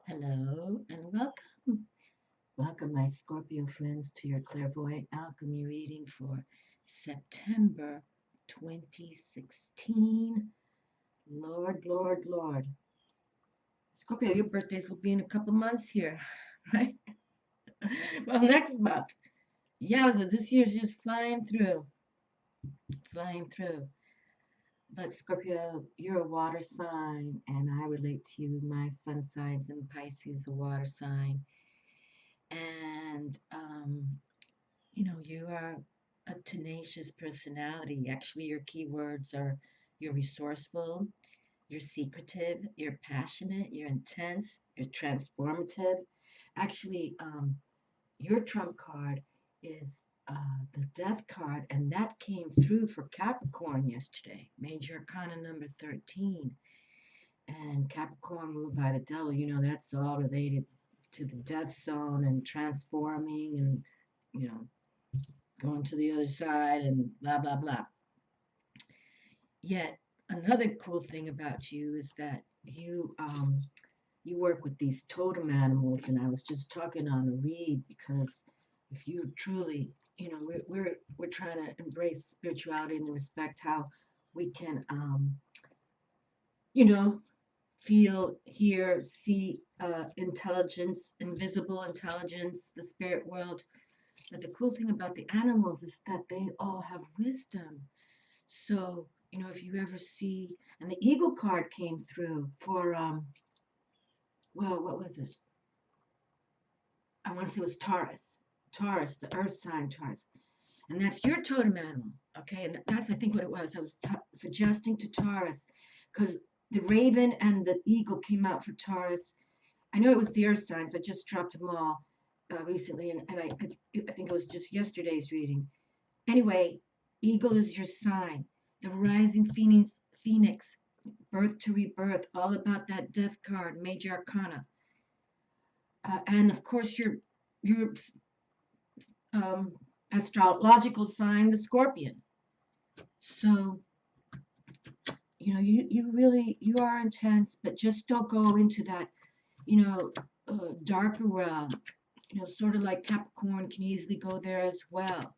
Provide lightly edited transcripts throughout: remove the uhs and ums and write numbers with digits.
Hello and welcome. Welcome, my Scorpio friends, to your Clairvoyant Alchemy reading for September 2016. Lord, Lord, Lord. Scorpio, your birthdays will be in a couple months here, right? Well, next month. Yeah, so this year's just flying through, flying through. But Scorpio, you're a water sign, and I relate to you. My sun sign's in Pisces, a water sign. And you are a tenacious personality. Actually, your keywords are you're resourceful, you're secretive, you're passionate, you're intense, you're transformative. Actually, your trump card is the death card, and that came through for Capricorn yesterday. Major Arcana number 13. And Capricorn ruled by the devil, that's all related to the death zone and transforming and, you know, going to the other side and blah, blah, blah. Yet another cool thing about you is that you work with these totem animals, and I was just talking on a read because if you truly, we're trying to embrace spirituality and respect how we can, you know, feel, hear, see intelligence, invisible intelligence, the spirit world. But the cool thing about the animals is that they all have wisdom. So, if you ever see, and the eagle card came through for, well, what was it? I want to say it was Taurus. Taurus, the earth sign Taurus. And that's your totem animal. Okay. And that's, I think, what it was. I was suggesting to Taurus because the raven and the eagle came out for Taurus. I know it was the earth signs. I just dropped them all recently. And I think it was just yesterday's reading. Anyway, eagle is your sign. The rising phoenix, birth to rebirth, all about that death card, major arcana. And of course, your um, astrological sign, the scorpion. So, you really, you are intense, but just don't go into that, darker realm. Sort of like Capricorn can easily go there as well.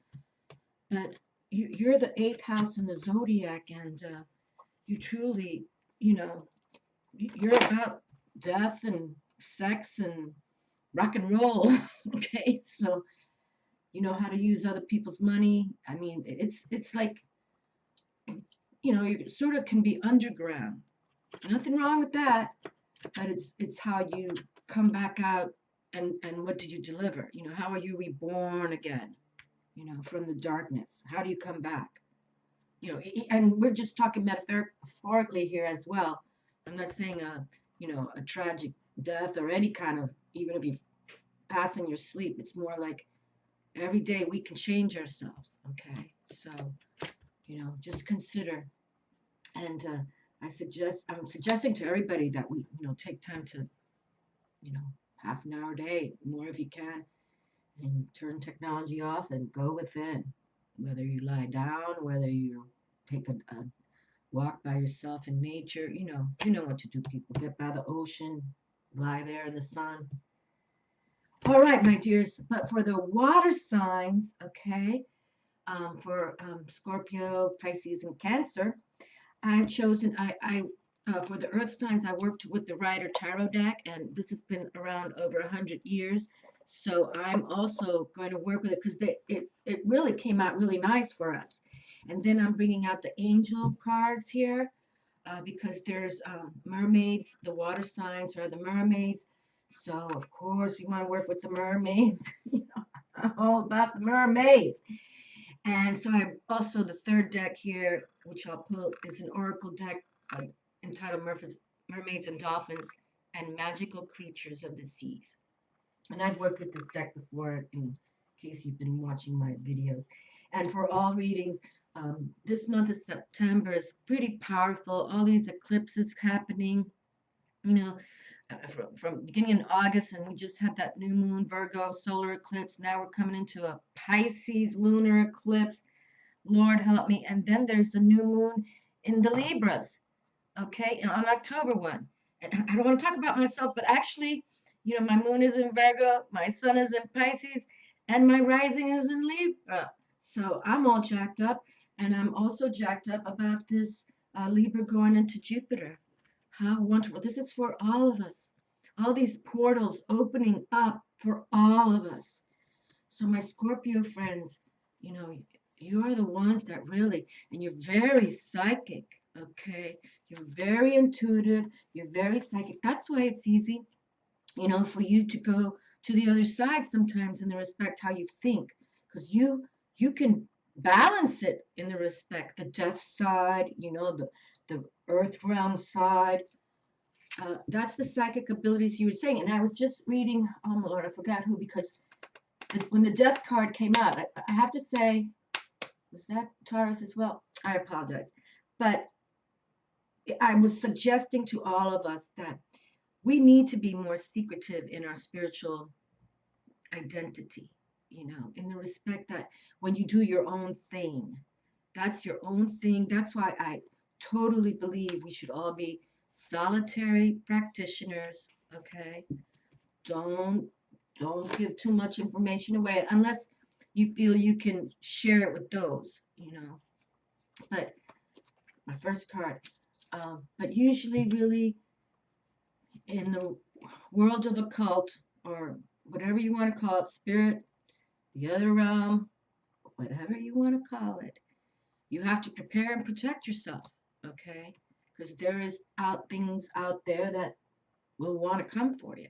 But you're the eighth house in the zodiac, and you truly, you know, you're about death and sex and rock and roll. Okay, so you know how to use other people's money. I mean, it's like you sort of can be underground. Nothing wrong with that, but it's how you come back out and what did you deliver? How are you reborn again? From the darkness. How do you come back? And we're just talking metaphorically here as well. I'm not saying a tragic death or any kind of, even if you pass in your sleep. It's more like every day we can change ourselves. Okay, so just consider, and I'm suggesting to everybody that we take time to half an hour a day, more if you can, and turn technology off and go within. Whether you lie down, whether you take a walk by yourself in nature, you know what to do. People get by the ocean, lie there in the sun. All right, my dears. But for the water signs, okay, for Scorpio, Pisces, and Cancer, I've chosen. I for the Earth signs, I worked with the Rider Tarot deck, and this has been around over 100 years. So I'm also going to work with it because it really came out really nice for us. And then I'm bringing out the angel cards here because there's mermaids. The water signs are the mermaids. So of course we want to work with the mermaids. All about the mermaids. And so I also the third deck here, which I'll pull, is an oracle deck entitled Mermaids and Dolphins and Magical Creatures of the Seas. And I've worked with this deck before in case you've been watching my videos. And for all readings, this month of September is pretty powerful. All these eclipses happening, you know, from beginning in August, and we just had that new moon, Virgo, solar eclipse. Now we're coming into a Pisces lunar eclipse. Lord help me. And then there's the new moon in the Libras, okay, on October 1. And I don't want to talk about myself, but actually, you know, my moon is in Virgo, my sun is in Pisces, and my rising is in Libra. So I'm all jacked up, and I'm also jacked up about this Libra going into Jupiter. How wonderful. This is for all of us. All these portals opening up for all of us. So my Scorpio friends, you know, you are the ones that really, and you're very psychic, okay? You're very intuitive, you're very psychic. That's why it's easy, you know, for you to go to the other side sometimes in the respect how you think, because you can balance it in the respect, the death side, you know, the earth realm side. That's the psychic abilities you were saying. And I was just reading, oh my Lord, I forgot who, because when the death card came out, I have to say, was that Taurus as well? I apologize. But I was suggesting to all of us that we need to be more secretive in our spiritual identity, you know, in the respect that when you do your own thing, that's your own thing. That's why I totally believe we should all be solitary practitioners, okay? Don't don't give too much information away unless you feel you can share it with those, you know. But my first card, but usually, really, in the world of occult or whatever you want to call it, spirit, the other realm, whatever you want to call it, you have to prepare and protect yourself, okay? Because there is out things out there that will want to come for you.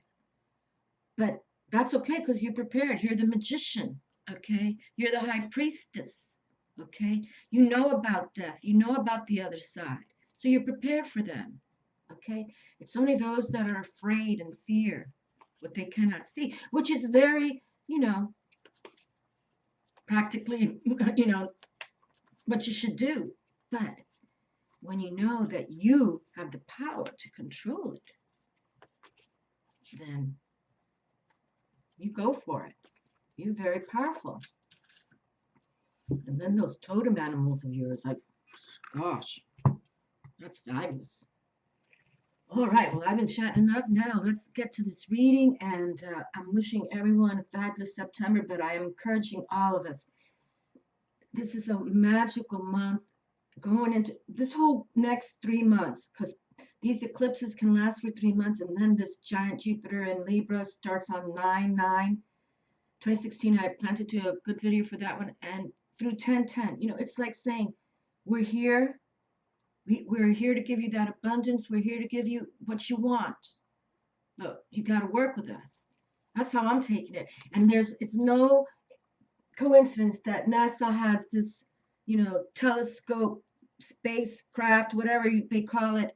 But that's okay because you're prepared. You're the magician, okay? You're the high priestess, okay? You know about death. You know about the other side. So you're prepared for them, okay? It's only those that are afraid and fear what they cannot see, which is very, you know, practically, you know, what you should do. But when you know that you have the power to control it, then you go for it. You're very powerful. And then those totem animals of yours, like, gosh, that's fabulous. All right, well, I've been chatting enough now. Let's get to this reading, and I'm wishing everyone a fabulous September, but I am encouraging all of us. This is a magical month going into this whole next 3 months, because these eclipses can last for 3 months, and then this giant Jupiter in Libra starts on 9/9. 2016, I plan to do a good video for that one, and through 10/10. You know, it's like saying, we're here. We're here to give you that abundance. We're here to give you what you want. But you got to work with us. That's how I'm taking it. And it's no coincidence that NASA has this, you know, telescope, spacecraft, whatever they call it,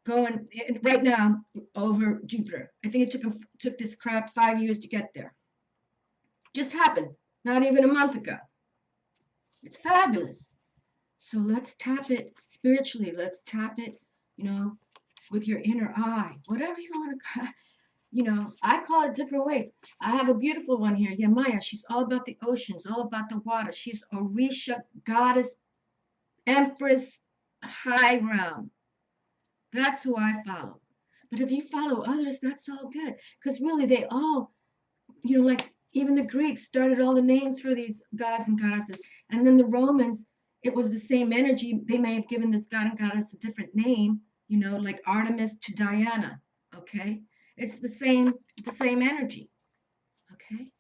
going right now over Jupiter. I think it took this craft 5 years to get there. Just happened, not even a month ago. It's fabulous. So let's tap it spiritually. Let's tap it, you know, with your inner eye, whatever you want to call, you know, I call it different ways. I have a beautiful one here, Yamaya. She's all about the oceans, all about the water. She's Orisha goddess, empress, high realm. That's who I follow. But if you follow others, that's all good. Because really, they all, you know, like even the Greeks started all the names for these gods and goddesses. And then the Romans, it was the same energy. They may have given this god and goddess a different name, you know, like Artemis to Diana. Okay? It's the same energy. Okay?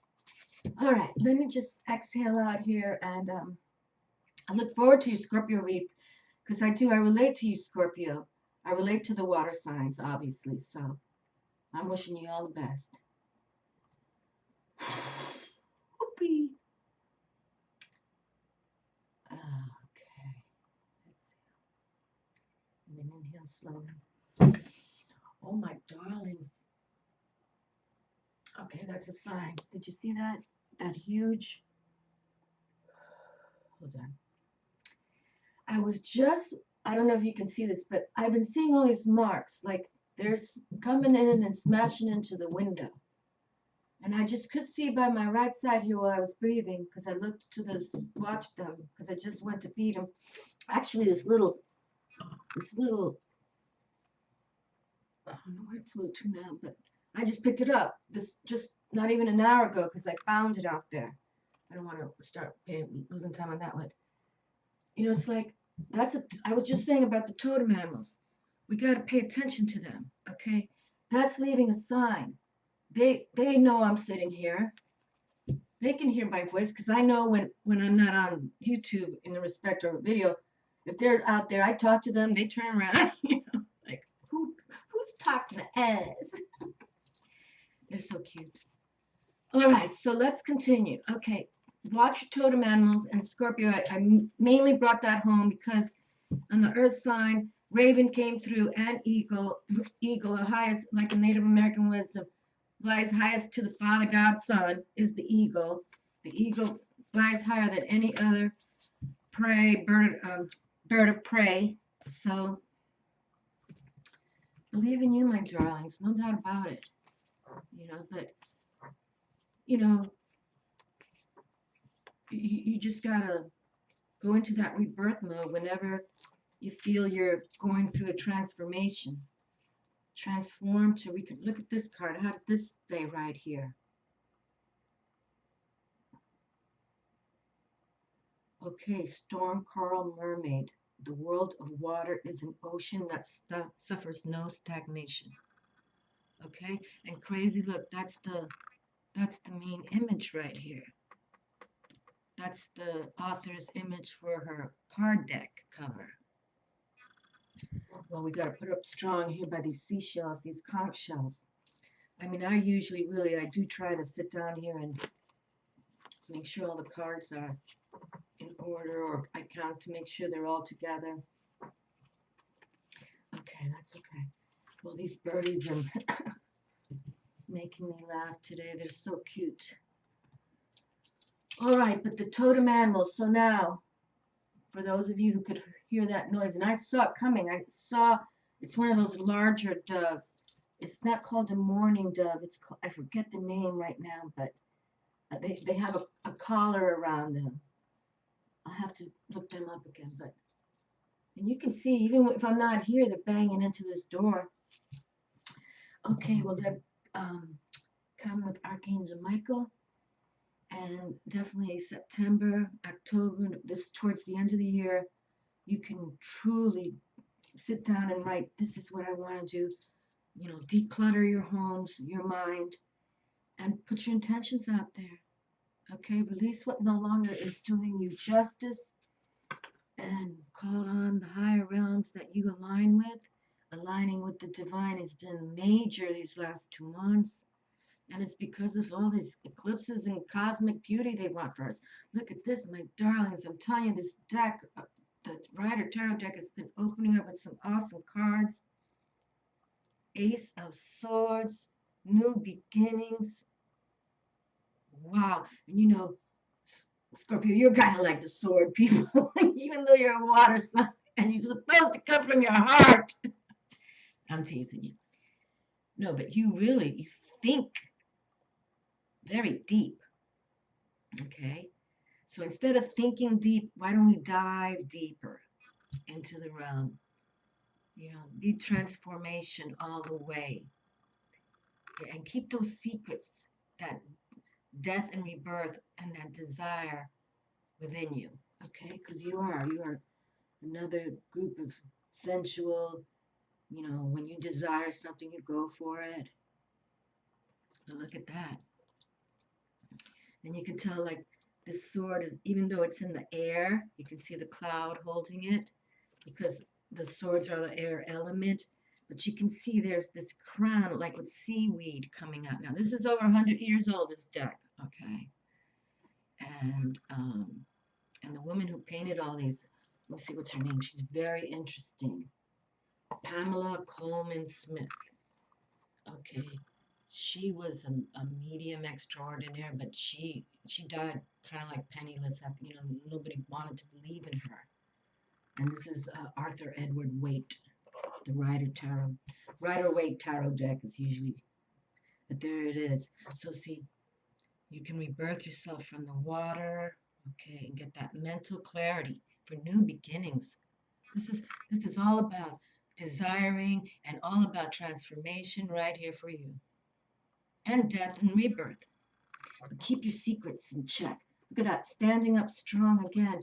All right, let me just exhale out here, and I look forward to you, Scorpio read, because I relate to you, Scorpio. I relate to the water signs, obviously, so I'm wishing you all the best. Whoopee. Okay, let's see. And then inhale slowly. Oh, my darlings. Okay, that's a sign. Did you see that? That huge. Hold on. I don't know if you can see this, but I've been seeing all these marks, like they're coming in and smashing into the window. And I just could see by my right side here while I was breathing, because I looked to watch them, because I just went to feed them. Actually, this little I don't know where it flew to now, but I just picked it up. This just not even an hour ago because I found it out there. I don't want to start losing time on that one. You know, it's like I was just saying about the totem animals. We got to pay attention to them, okay? That's leaving a sign. They know I'm sitting here. They can hear my voice because I know when I'm not on YouTube in the respect of a video, if they're out there, I talk to them, they turn around, like who's talking to us? They're so cute. All right, so let's continue. Okay, watch your totem animals and Scorpio. I mainly brought that home because on the Earth sign, Raven came through and Eagle, the highest, like in Native American wisdom, flies highest to the Father God Son is the eagle. The eagle flies higher than any other bird of prey. So believe in you, my darlings, no doubt about it. But you know, you just gotta go into that rebirth mode whenever you feel you're going through a transformation. Transform to we can look at this card. How did this stay right here? Okay, storm coral mermaid. The world of water is an ocean that suffers no stagnation. Okay, and crazy, look, that's the main image right here. That's the author's image for her card deck cover. Well, we got to put up strong here by these seashells, these conch shells. I mean, I do try to sit down here and make sure all the cards are in order, or I count to make sure they're all together. Okay, that's okay. Well, these birdies are making me laugh today. They're so cute. All right, but the totem animals. So now, for those of you who could hear that noise, and I saw it coming. It's one of those larger doves. It's not called a mourning dove. It's called, I forget the name right now, but they have a collar around them. I'll have to look them up again, and you can see, even if I'm not here, they're banging into this door. Okay, well, they're coming with Archangel Michael, and definitely September, October, this towards the end of the year, you can truly sit down and write, this is what I want to do, declutter your homes, your mind, and put your intentions out there. Okay, release what no longer is doing you justice, and call on the higher realms that you align with. Aligning with the divine has been major these last 2 months. And it's because of all these eclipses and cosmic beauty they want for us. Look at this, my darlings. I'm telling you, this deck, the Rider Tarot deck, has been opening up with some awesome cards. Ace of Swords, New Beginnings. Wow. And Scorpio, you're kind of like the sword people, even though you're a water sign and you're supposed to come from your heart. I'm teasing you. No, but you think very deep. Okay? So instead of thinking deep, why don't we dive deeper into the realm? Be transformation all the way. And keep those secrets, that death and rebirth and that desire within you. Okay? Because you are another group of sensual, when you desire something, you go for it. So look at that. And you can tell, like, this sword is, even though it's in the air, you can see the cloud holding it because the swords are the air element. But you can see there's this crown, like with seaweed coming out. Now, this is over 100 years old, this deck, okay? And the woman who painted all these, let me see what's her name. She's very interesting. Pamela Coleman Smith. Okay. She was a medium extraordinaire, but she died kind of like penniless. Nobody wanted to believe in her. And this is Arthur Edward Waite, the Rider-Waite Tarot deck is usually, but there it is. So see, you can rebirth yourself from the water, okay, and get that mental clarity for new beginnings. This is all about desiring, and all about transformation right here for you. And death and rebirth. But keep your secrets in check. Look at that, standing up strong again.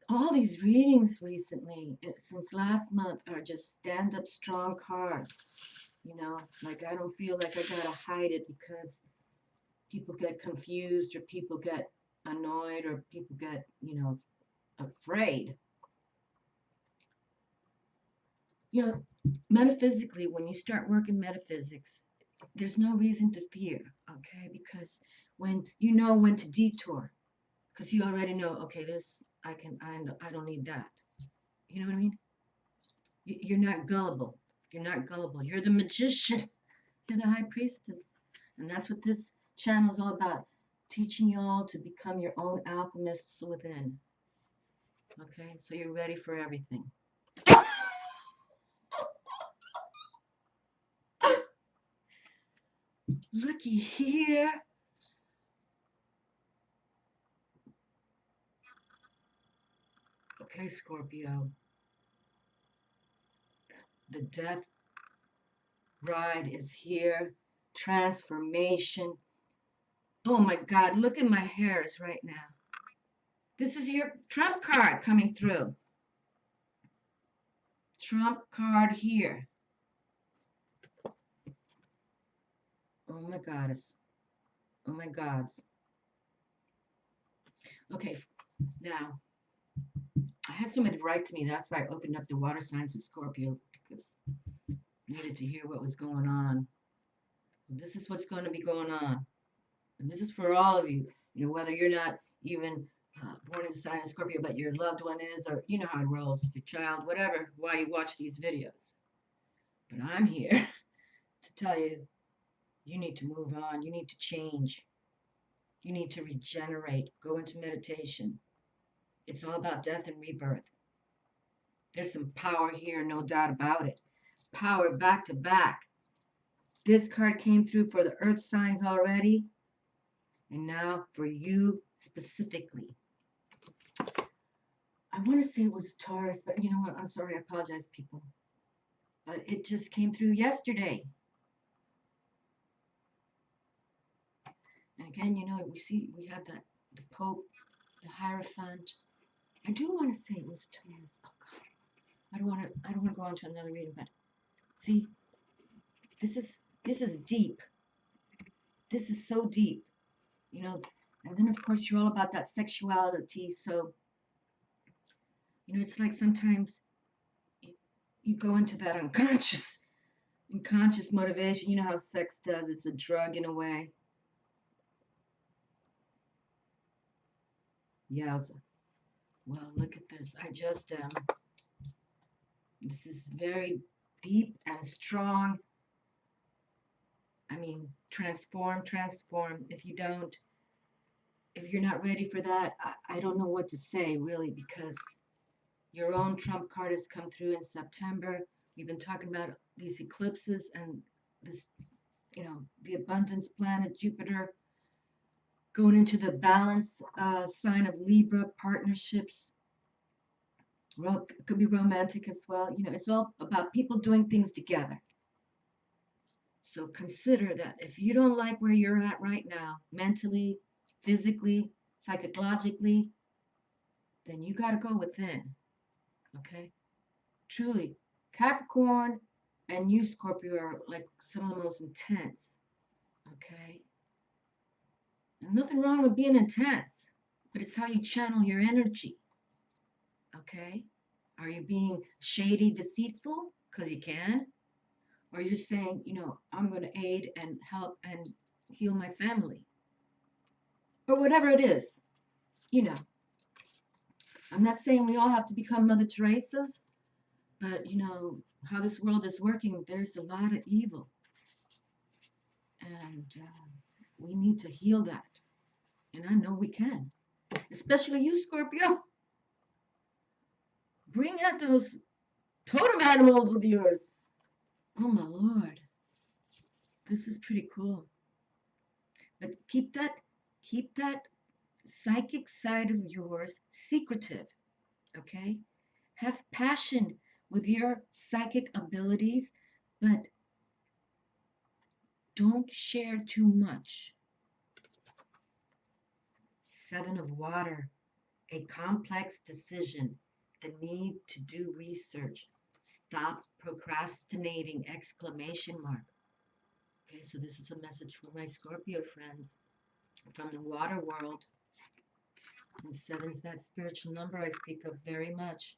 All these readings recently, since last month, are just stand up strong cards. You know, like I don't feel like I gotta hide it because people get confused or people get annoyed or people get, afraid. You know, metaphysically, when you start working metaphysics, there's no reason to fear, okay? Because when you know when to detour, because you already know, okay, this I don't need that. You know what I mean? You're not gullible. You're not gullible. You're the magician. You're the high priestess. And that's what this channel is all about. Teaching you all to become your own alchemists within. Okay? So you're ready for everything. Looky here. Okay, Scorpio. The death ride is here. Transformation. Oh my God, look at my hairs right now. This is your Trump card coming through. Trump card here. Oh my goddess. Oh my gods. Okay, now, I had somebody write to me. That's why I opened up the water signs with Scorpio, because I needed to hear what was going on. This is what's going to be going on. And this is for all of you, whether you're not even born in the sign of Scorpio, but your loved one is, or you know how it rolls, your child, whatever, why you watch these videos. But I'm here to tell you, you need to move on. You need to change. You need to regenerate. Go into meditation. It's all about death and rebirth. There's some power here, no doubt about it. Power back to back. This card came through for the earth signs already. And now for you specifically. I want to say it was Taurus, but you know what? I'm sorry. I apologize, people. But it just came through yesterday. And again, we have the Pope, the Hierophant. I do want to say it was Taurus. Oh God. I don't want to go on to another reading, but see, this is deep. This is so deep. And then of course you're all about that sexuality. So, it's like sometimes you go into that unconscious motivation. You know how sex does. It's a drug in a way. Yowza. Well, look at this. This is very deep and strong. I mean, transform. If you're not ready for that, I don't know what to say, really, because your own Trump card has come through in September. We've been talking about these eclipses and this, the abundance planet, Jupiter, going into the balance sign of Libra, partnerships. It could be romantic as well. It's all about people doing things together. So consider that if you don't like where you're at right now, mentally, physically, psychologically, then you got to go within. Okay? Truly, Capricorn and you, Scorpio, are like some of the most intense. Okay? And nothing wrong with being intense, but it's how you channel your energy. Okay? Are you being shady, deceitful? Because you can. Or you're saying, I'm going to aid and help and heal my family. Or whatever it is. I'm not saying we all have to become Mother Teresa's, but, how this world is working, there's a lot of evil. And we need to heal that. And I know we can. Especially you, Scorpio. Bring out those totem animals of yours. Oh, my Lord. This is pretty cool. But keep that psychic side of yours secretive, okay? Have passion with your psychic abilities, but don't share too much. Seven of Water, a complex decision, the need to do research. Stop procrastinating, exclamation mark. Okay, so this is a message for my Scorpio friends from the water world. And seven's that spiritual number I speak of very much.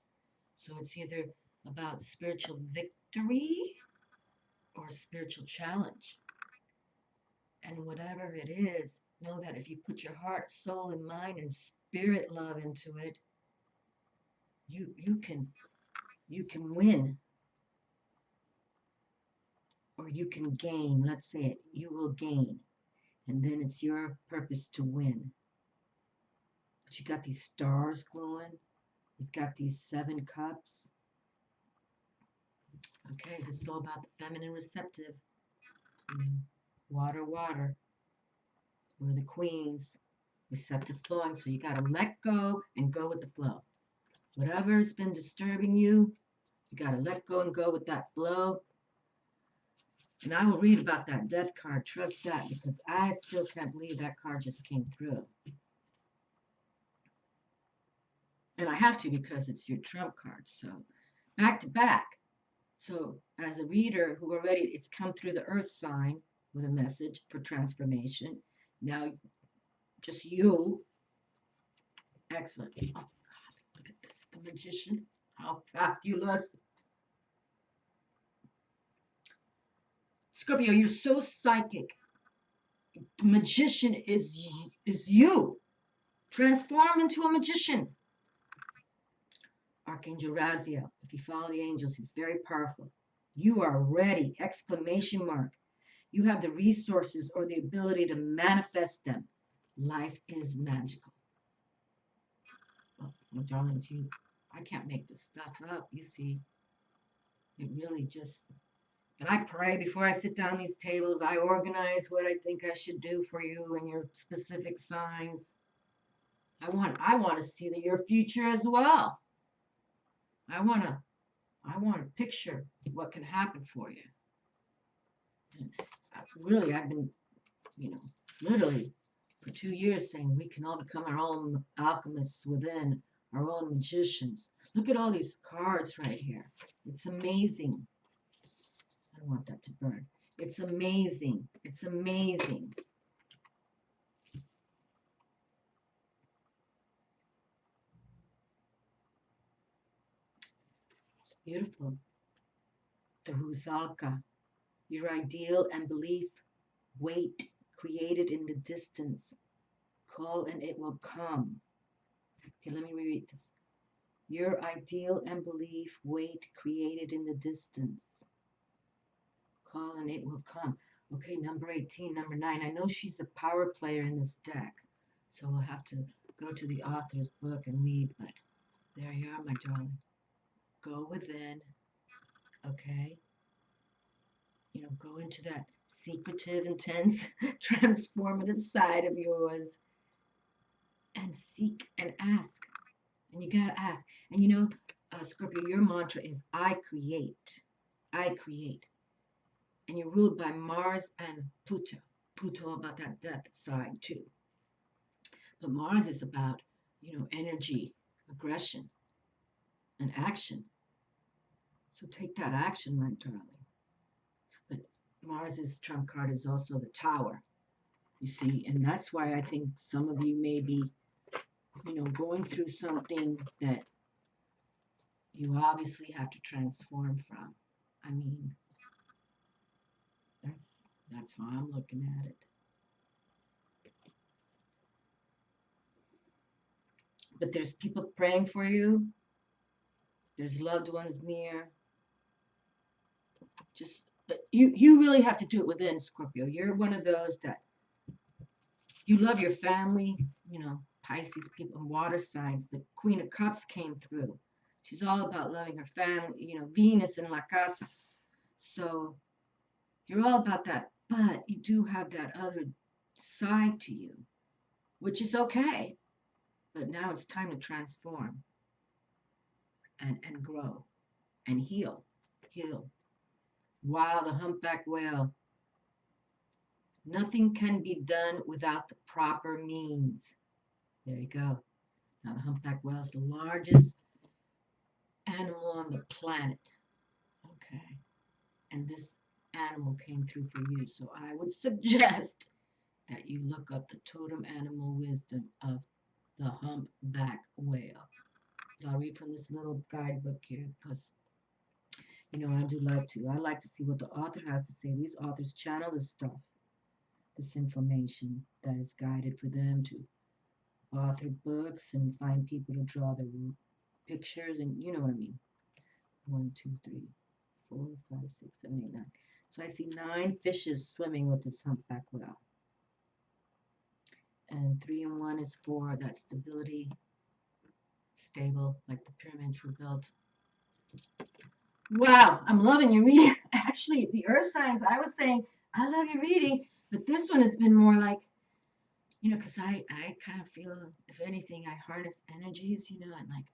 So it's either about spiritual victory or spiritual challenge. And whatever it is, know that if you put your heart, soul, and mind and spirit love into it, you can win, or you can gain. Let's say it. You will gain. And then it's your purpose to win. But you got these stars glowing. You've got these 7 cups. Okay, this is all about the feminine receptive. Water, water. We're the queens. Receptive flowing. So you got to let go and go with the flow. Whatever's been disturbing you, you got to let go and go with that flow. And I will read about that death card. Trust that, because I still can't believe that card just came through. And I have to, because it's your trump card. So back to back. So as a reader who already, it's come through the earth sign with a message for transformation. Now, just you. Excellent. Oh, God, look at this. The Magician. How fabulous. Scorpio, you're so psychic. The Magician is you. Transform into a magician. Archangel Raziel, if you follow the angels, he's very powerful. You are ready! Exclamation mark. You have the resources or the ability to manifest them. Life is magical. Well, my darlings, I can't make this stuff up, you see. It really just, and I pray before I sit down these tables. I organize what I think I should do for you and your specific signs. I want to see your future as well. I want to picture what can happen for you. And really, I've been, literally for 2 years saying we can all become our own alchemists within, our own magicians. Look at all these cards right here. It's amazing. I don't want that to burn. It's amazing. It's amazing. It's beautiful. The Rusalka, your ideal and belief, wait, created in the distance. Call and it will come. Okay, let me reread this. Your ideal and belief, wait, created in the distance. Call and it will come. Okay, number 18, number 9. I know she's a power player in this deck, so we'll have to go to the author's book and read, but there you are, my darling. Go within, okay? Go into that secretive, intense, transformative side of yours and seek and ask. And you got to ask. And Scorpio, your mantra is I create. I create. And you're ruled by Mars and Pluto. Pluto about that death side too. But Mars is about, energy, aggression, and action. So take that action, my darling. But Mars's trump card is also the Tower, you see. And that's why I think some of you may be, going through something that you obviously have to transform from. I mean, that's how I'm looking at it. But there's people praying for you. There's loved ones near. But you really have to do it within, Scorpio. You're one of those that you love your family, Pisces people, water signs. The Queen of Cups came through. She's all about loving her family, Venus in La Casa. So you're all about that. But you do have that other side to you, which is okay. But now it's time to transform and grow. and heal. Heal. Wow, the humpback whale. Nothing can be done without the proper means. There you go. Now, the humpback whale is the largest animal on the planet. Okay. And this animal came through for you. So I would suggest that you look up the totem animal wisdom of the humpback whale. I'll read from this little guidebook here because, you know, I do like to. I like to see what the author has to say. These authors channel this stuff, this information that is guided for them to author books and find people to draw their pictures, and you know what I mean. 1, 2, 3, 4, 5, 6, 7, 8, 9. So I see 9 fishes swimming with this humpback whale. And 3 and 1 is for that stability, stable, like the pyramids were built. Wow, I'm loving your reading. Actually, the earth signs, I was saying, I love your reading, but this one has been more like, you know, because I kind of feel, if anything, I harness energies, you know, and like,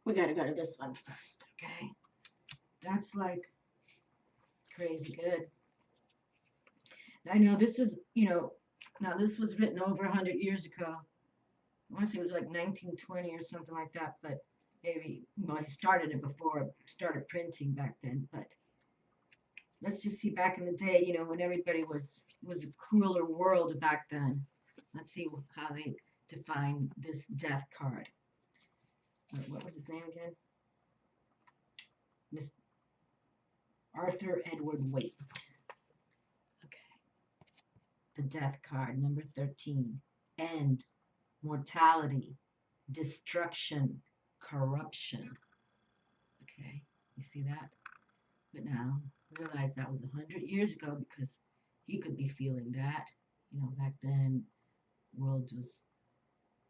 we got to go to this one first, okay? That's like crazy good. I know this is, you know, now this was written over 100 years ago. I want to say it was like 1920 or something like that, but maybe, well, I started it before I started printing back then, but let's just see back in the day, you know, when everybody was a crueler world back then. Let's see how they define this death card. What was his name again? Miss Arthur Edward Waite. Okay. The death card, number 13. End, mortality, destruction, corruption. Okay, you see that? But now, realize that was 100 years ago because he could be feeling that. You know, back then, world was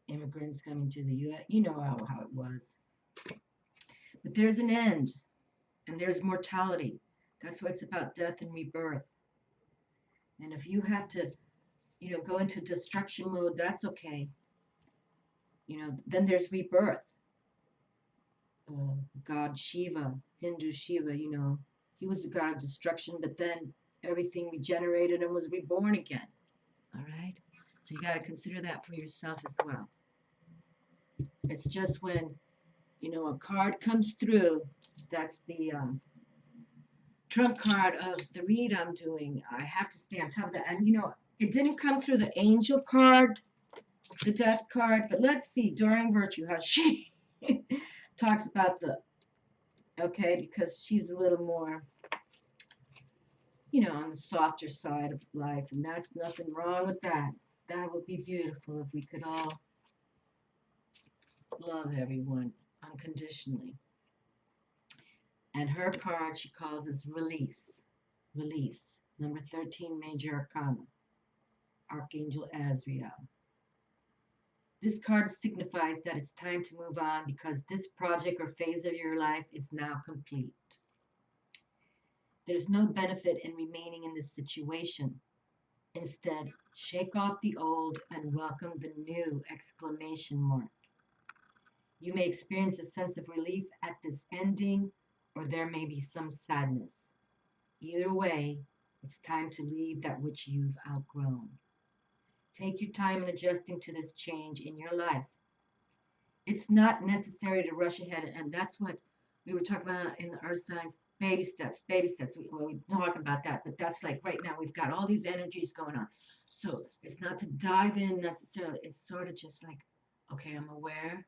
immigrants coming to the U.S. You know how it was. But there's an end, and there's mortality. That's why it's about death and rebirth. And if you have to, you know, go into destruction mode, that's okay. You know, then there's rebirth. God Shiva, Hindu Shiva, you know, he was the god of destruction, but then everything regenerated and was reborn again. All right? So you got to consider that for yourself as well. It's just when, you know, a card comes through, that's the trump card of the read I'm doing. I have to stay on top of that. And, you know, it didn't come through the angel card, the death card, but let's see, Doreen Virtue, how she talks about the, okay, because she's a little more, you know, on the softer side of life, and that's nothing wrong with that. That would be beautiful if we could all love everyone unconditionally. And her card, she calls us release. Release. Number 13, Major Arcana. Archangel Azrael. This card signifies that it's time to move on because this project or phase of your life is now complete. There's no benefit in remaining in this situation. Instead, shake off the old and welcome the new! Exclamation mark. You may experience a sense of relief at this ending, or there may be some sadness. Either way, it's time to leave that which you've outgrown. Take your time in adjusting to this change in your life. It's not necessary to rush ahead, and that's what we were talking about in the earth signs. Baby steps, baby steps. We're talking about that, but that's like right now we've got all these energies going on. So it's not to dive in necessarily. It's sort of just like, okay, I'm aware.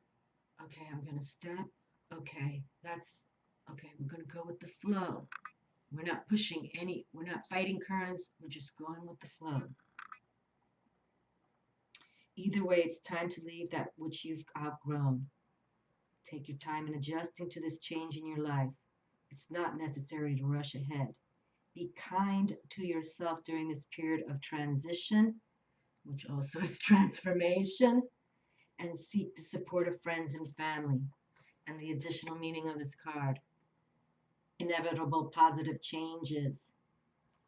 Okay, I'm going to step. Okay, okay, we're going to go with the flow. We're not pushing we're not fighting currents. We're just going with the flow. Either way, it's time to leave that which you've outgrown. Take your time in adjusting to this change in your life. It's not necessary to rush ahead. Be kind to yourself during this period of transition, which also is transformation, and seek the support of friends and family. And the additional meaning of this card: inevitable positive changes,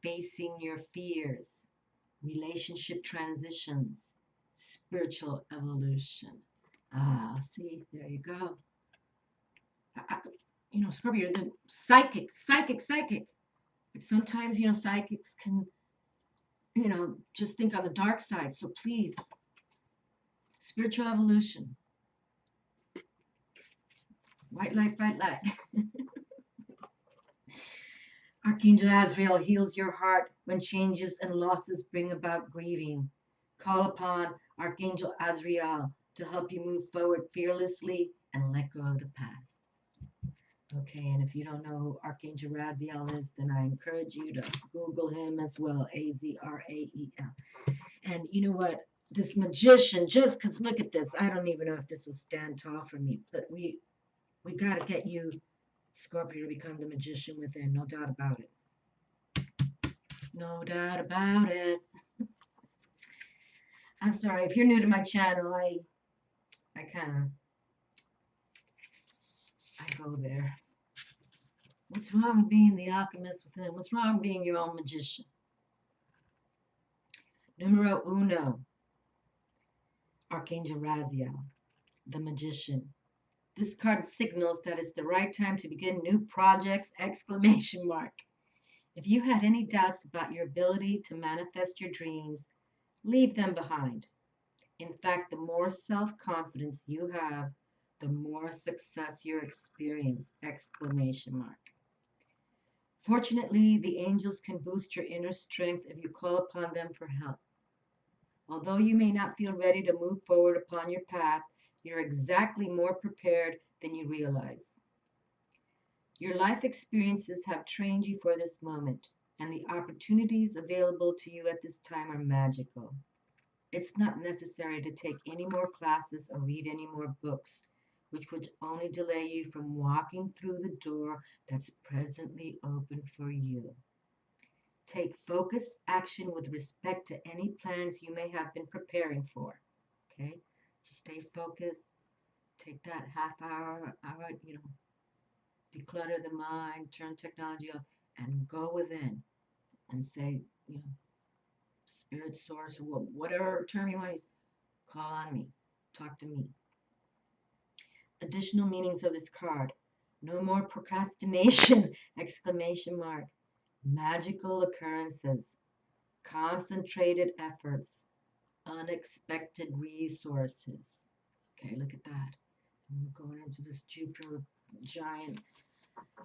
facing your fears, relationship transitions, spiritual evolution. Ah, see, there you go. Scorpio, the psychic. But sometimes, psychics can, just think on the dark side. So please, spiritual evolution, white light, bright light. Archangel Azrael heals your heart when changes and losses bring about grieving. Call upon Archangel Azrael to help you move forward fearlessly and let go of the past. Okay, and if you don't know who Archangel Raziel is, then I encourage you to Google him as well, Azrael. And you know what? This magician, just because look at this, I don't even know if this will stand tall for me, but we got to get you, Scorpio, to become the magician within, no doubt about it. No doubt about it. I'm sorry, if you're new to my channel, I go there. What's wrong with being the alchemist within? What's wrong with being your own magician? Numero uno, Archangel Raziel, the magician. This card signals that it's the right time to begin new projects, exclamation mark. If you had any doubts about your ability to manifest your dreams, leave them behind. In fact, the more self-confidence you have, the more success you experience, exclamation mark. Fortunately, the angels can boost your inner strength if you call upon them for help. Although you may not feel ready to move forward upon your path, you're exactly more prepared than you realize. Your life experiences have trained you for this moment, and the opportunities available to you at this time are magical. It's not necessary to take any more classes or read any more books, which would only delay you from walking through the door that's presently open for you. Take focused action with respect to any plans you may have been preparing for. Okay? So stay focused. Take that half hour, declutter the mind, turn technology off, and go within and say, spirit source, or whatever term you want to use, call on me, talk to me. Additional meanings of this card. No more procrastination, exclamation mark. Magical occurrences, concentrated efforts, unexpected resources. Okay, look at that. And we're going into this Jupiter giant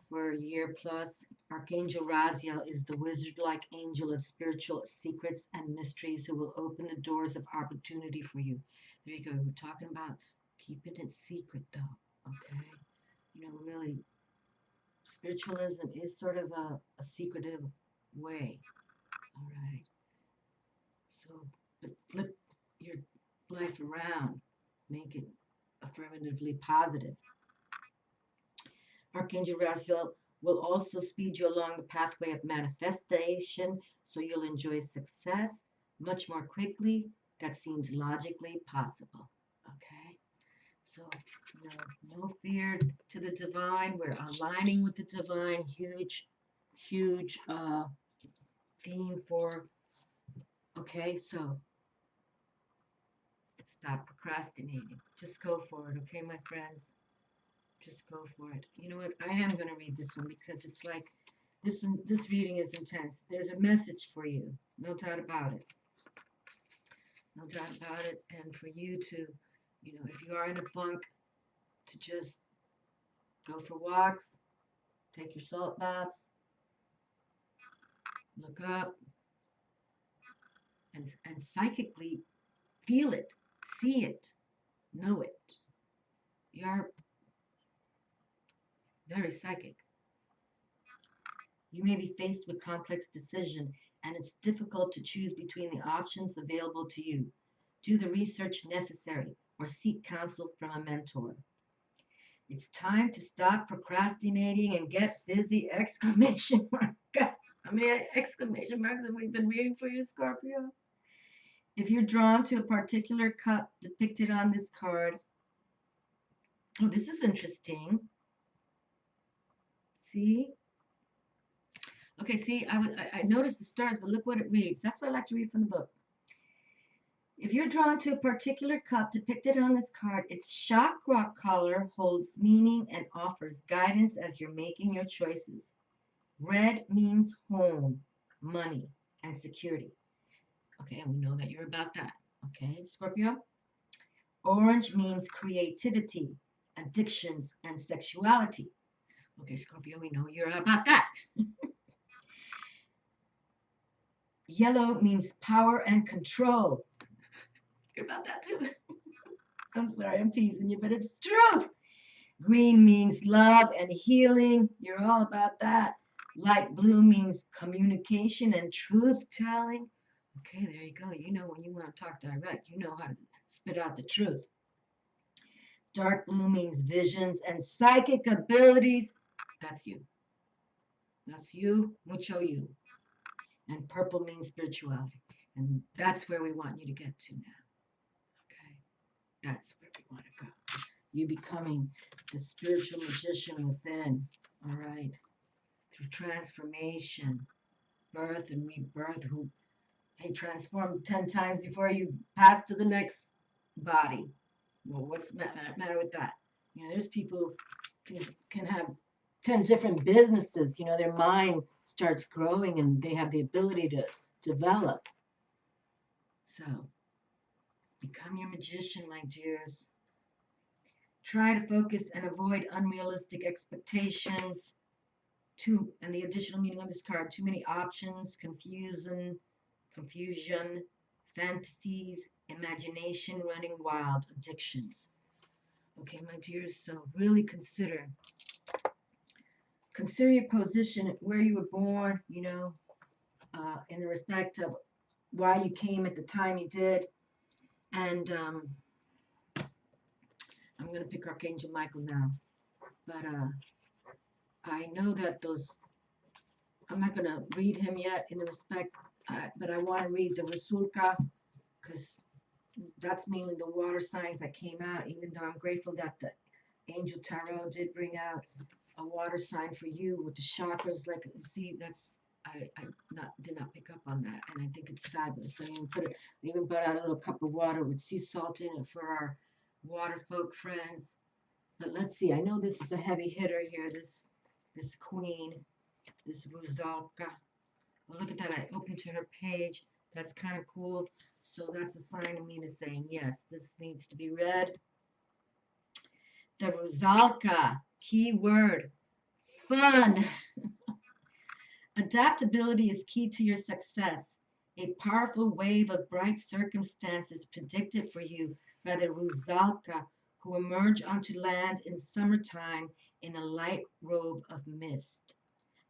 for a year plus. Archangel Raziel is the wizard-like angel of spiritual secrets and mysteries who will open the doors of opportunity for you. There you go. We're talking about keeping it secret, though. Okay? Really, spiritualism is sort of a secretive way. All right? So, but flip your life around. Make it affirmatively positive. Archangel Raziel will also speed you along the pathway of manifestation, so you'll enjoy success much more quickly. That seems logically possible. Okay? So, no fear to the divine. We're aligning with the divine. Huge theme for, okay? So, stop procrastinating. Just go for it, okay, my friends? Just go for it. You know what? I am going to read this one because it's like this reading is intense. There's a message for you. No doubt about it. No doubt about it. And for you to, if you are in a funk, to just go for walks, take your salt baths, look up, and psychically feel it, see it, know it. You're very psychic. You may be faced with complex decision, and it's difficult to choose between the options available to you. Do the research necessary or seek counsel from a mentor. It's time to stop procrastinating and get busy! Exclamation mark. How many exclamation marks have we been reading for you, Scorpio? If you're drawn to a particular cup depicted on this card, oh, this is interesting. See? Okay, see, I noticed the stars, but look what it reads. That's what I like to read from the book. If you're drawn to a particular cup depicted on this card, its chakra color holds meaning and offers guidance as you're making your choices. Red means home, money, and security. Okay, and we know that you're about that. Okay, Scorpio? Orange means creativity, addictions, and sexuality. Okay, Scorpio, we know you're about that. Yellow means power and control. You're about that too. I'm sorry, I'm teasing you, but it's truth. Green means love and healing. You're all about that. Light blue means communication and truth telling. Okay, there you go. You know when you want to talk direct, you know how to spit out the truth. Dark blue means visions and psychic abilities. That's you. That's you, mucho you. And purple means spirituality. And that's where we want you to get to now. Okay? That's where we want to go. You becoming the spiritual magician within. All right? Through transformation, birth and rebirth, who transformed 10 times before you pass to the next body. Well, what's the matter with that? You know, there's people who can have 10 different businesses. You know, their mind starts growing and they have the ability to develop. So, become your magician, my dears. Try to focus and avoid unrealistic expectations. And the additional meaning of this card, too many options, confusion, fantasies, imagination running wild, addictions. Okay, my dears, so really consider your position, where you were born, you know, in the respect of why you came at the time you did. And I'm going to pick Archangel Michael now. But I know that I'm not going to read him yet in the respect, but I want to read the Resulka, because that's mainly the water signs that came out, even though I'm grateful that the Angel Tarot did bring out a water sign for you with the chakras. Like, see, that's, I did not pick up on that, and I think it's fabulous. I even brought out a little cup of water with sea salt in it for our water folk friends. But let's see, I know this is a heavy hitter here, this queen, this Rusalka. Well, look at that, I opened to her page. That's kind of cool. So that's a sign of me to saying, yes, this needs to be read. The Rusalka, key word, fun. Adaptability is key to your success. A powerful wave of bright circumstances predicted for you by the Rusalka, who emerge onto land in summertime in a light robe of mist.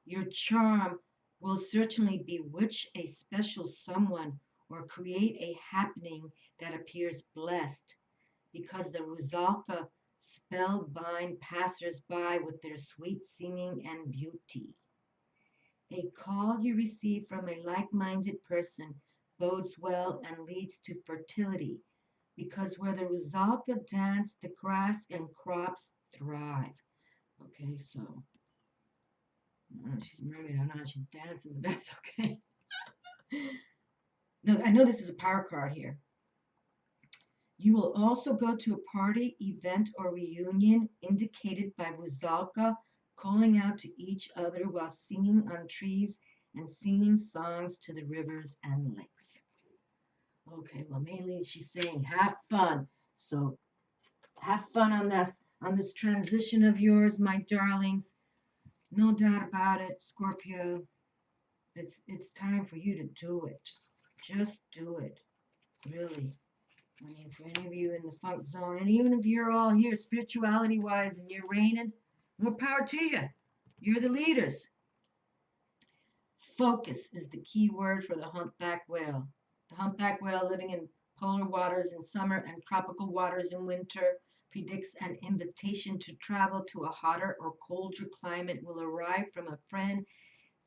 Your charm will certainly bewitch a special someone or create a happening that appears blessed, because the Rusalka spellbind passers-by with their sweet singing and beauty. A call you receive from a like-minded person bodes well and leads to fertility, because where the Rusalka dance, the grass and crops thrive. Okay, so she's a mermaid. I don't know how she's dancing, but that's okay. No, I know this is a power card here. You will also go to a party, event, or reunion indicated by Rusalka calling out to each other while singing on trees and singing songs to the rivers and lakes. Okay, well, mainly she's saying have fun. So have fun on this transition of yours, my darlings. No doubt about it, Scorpio. It's time for you to do it. Just do it. Really. I mean, for any of you in the funk zone, and even if you're all here spirituality-wise and you're reigning, more power to you. You're the leaders. Focus is the key word for the humpback whale. The humpback whale, living in polar waters in summer and tropical waters in winter, predicts an invitation to travel to a hotter or colder climate will arrive from a friend,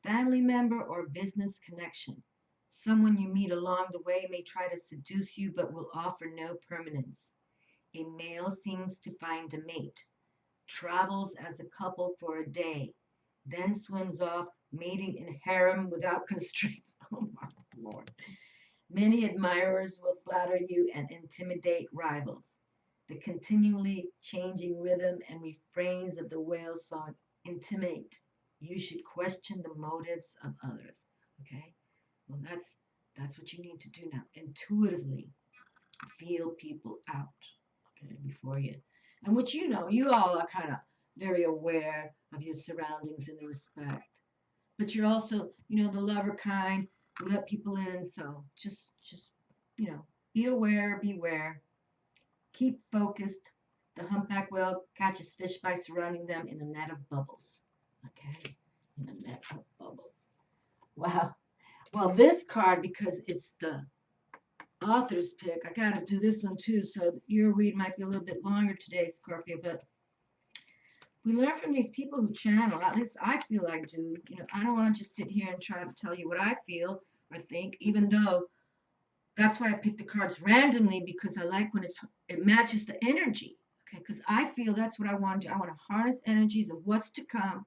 family member, or business connection. Someone you meet along the way may try to seduce you but will offer no permanence. A male seems to find a mate, travels as a couple for a day, then swims off, mating in harem without constraints. Oh my Lord. Many admirers will flatter you and intimidate rivals. The continually changing rhythm and refrains of the whale song intimate. You should question the motives of others. Okay? Well, that's what you need to do now. Intuitively feel people out. Okay, before you. And which you know, you all are kind of very aware of your surroundings and the respect. But you're also, the lover kind. You let people in, so just, you know, be aware, beware. Keep focused. The humpback whale catches fish by surrounding them in a net of bubbles. Okay? In a net of bubbles. Wow. Well, this card, because it's the author's pick, I got to do this one too, so your read might be a little bit longer today, Scorpio, but we learn from these people who channel. At least I feel I do. I don't want to just sit here and try to tell you what I feel or think, even though that's why I pick the cards randomly, because I like when it matches the energy. Okay, because I feel that's what I want to do. I want to harness energies of what's to come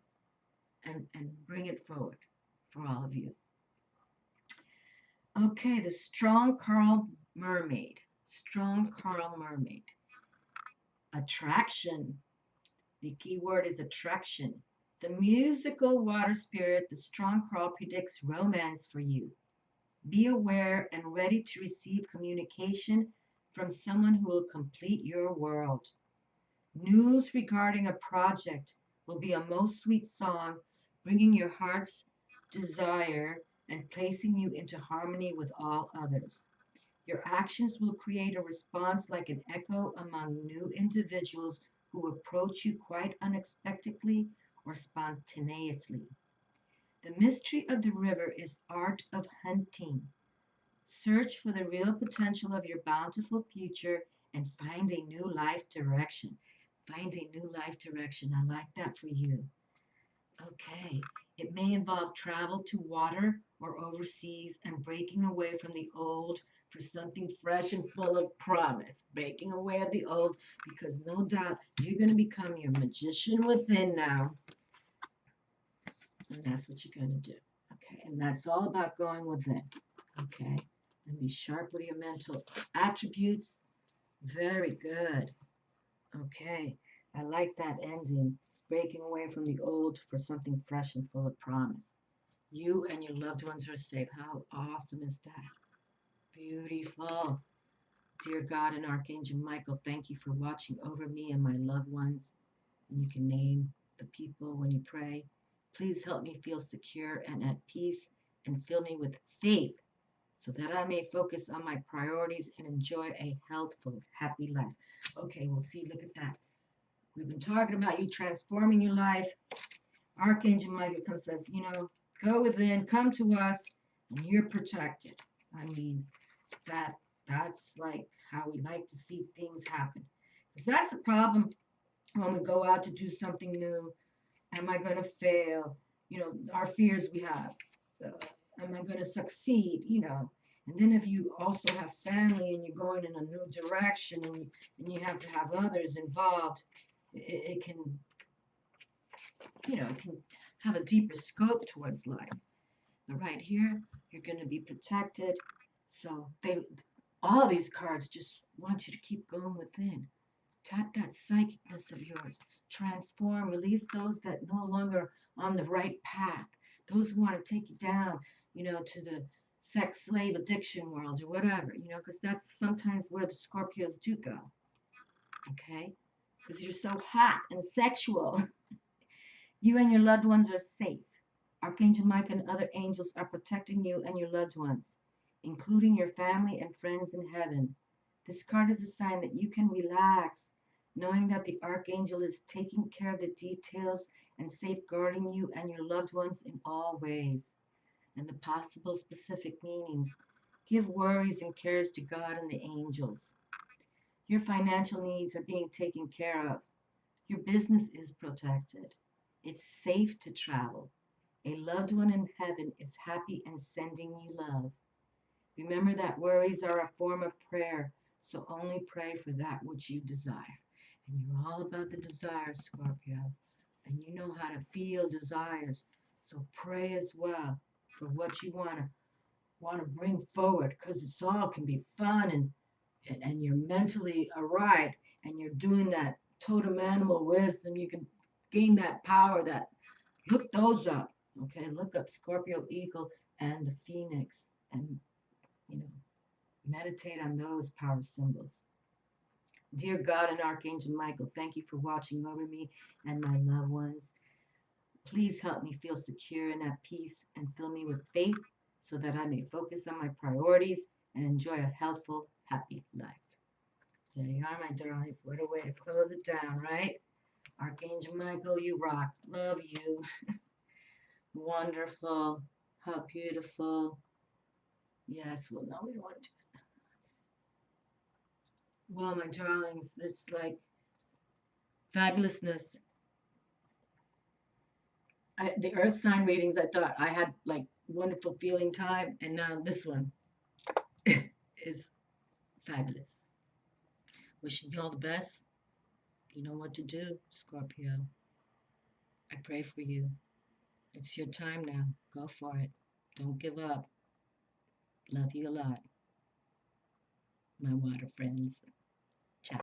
and bring it forward for all of you. Okay, the Strong Carl Mermaid. Strong Carl Mermaid. Attraction. The key word is attraction. The musical water spirit, the Strong Carl, predicts romance for you. Be aware and ready to receive communication from someone who will complete your world. News regarding a project will be a most sweet song, bringing your heart's desire and placing you into harmony with all others. Your actions will create a response like an echo among new individuals who approach you quite unexpectedly or spontaneously. The mystery of the river is art of hunting. Search for the real potential of your bountiful future and find a new life direction. Find a new life direction. I like that for you. Okay. It may involve travel to water or overseas and breaking away from the old for something fresh and full of promise. Breaking away of the old, because no doubt you're going to become your magician within now. And that's what you're going to do. Okay. And that's all about going within. Okay. And be sharp with your mental attributes. Very good. Okay. I like that ending. Breaking away from the old for something fresh and full of promise. You and your loved ones are safe. How awesome is that? Beautiful. Dear God and Archangel Michael, thank you for watching over me and my loved ones. And you can name the people when you pray. Please help me feel secure and at peace and fill me with faith so that I may focus on my priorities and enjoy a healthful, happy life. Okay, we'll see. Look at that. We've been talking about you transforming your life. Archangel Michael comes and says, go within, come to us, and you're protected. I mean, that's like how we like to see things happen. Because that's the problem when we go out to do something new. Am I going to fail? Our fears we have. Am I going to succeed? And then if you also have family and you're going in a new direction and you have to have others involved, it can, it can have a deeper scope towards life. But right here, you're going to be protected. So all these cards just want you to keep going within. Tap that psychicness of yours. Transform, release those that no longer on the right path. Those who want to take you down, to the sex slave addiction world or whatever, because that's sometimes where the Scorpios do go. Okay? Because you're so hot and sexual. You and your loved ones are safe. Archangel Michael and other angels are protecting you and your loved ones, including your family and friends in heaven. This card is a sign that you can relax, knowing that the Archangel is taking care of the details and safeguarding you and your loved ones in all ways. And the possible specific meanings. Give worries and cares to God and the angels. Your financial needs are being taken care of. Your business is protected. It's safe to travel. A loved one in heaven is happy and sending you love. Remember that worries are a form of prayer, so only pray for that which you desire. And you're all about the desires, Scorpio. And you know how to feel desires. So pray as well for what you want to want to bring forward, because it's all can be fun, and you're mentally aright, and you're doing that totem animal wisdom. You can gain that power. That look those up. Okay, look up Scorpio Eagle and the Phoenix, and you know, meditate on those power symbols. Dear God and Archangel Michael, thank you for watching over me and my loved ones. Please help me feel secure and at peace, and fill me with faith so that I may focus on my priorities and enjoy a healthful, happy life. There you are, my darlings. What a way to close it down, right? Archangel Michael, you rock. Love you. Wonderful. How beautiful. Yes, well, no, we don't want to. Well, my darlings, it's like fabulousness. The earth sign readings, I thought I had like wonderful feeling time, and now this one is fabulous. Wishing you all the best. You know what to do, Scorpio. I pray for you. It's your time now. Go for it. Don't give up. Love you a lot, my water friends.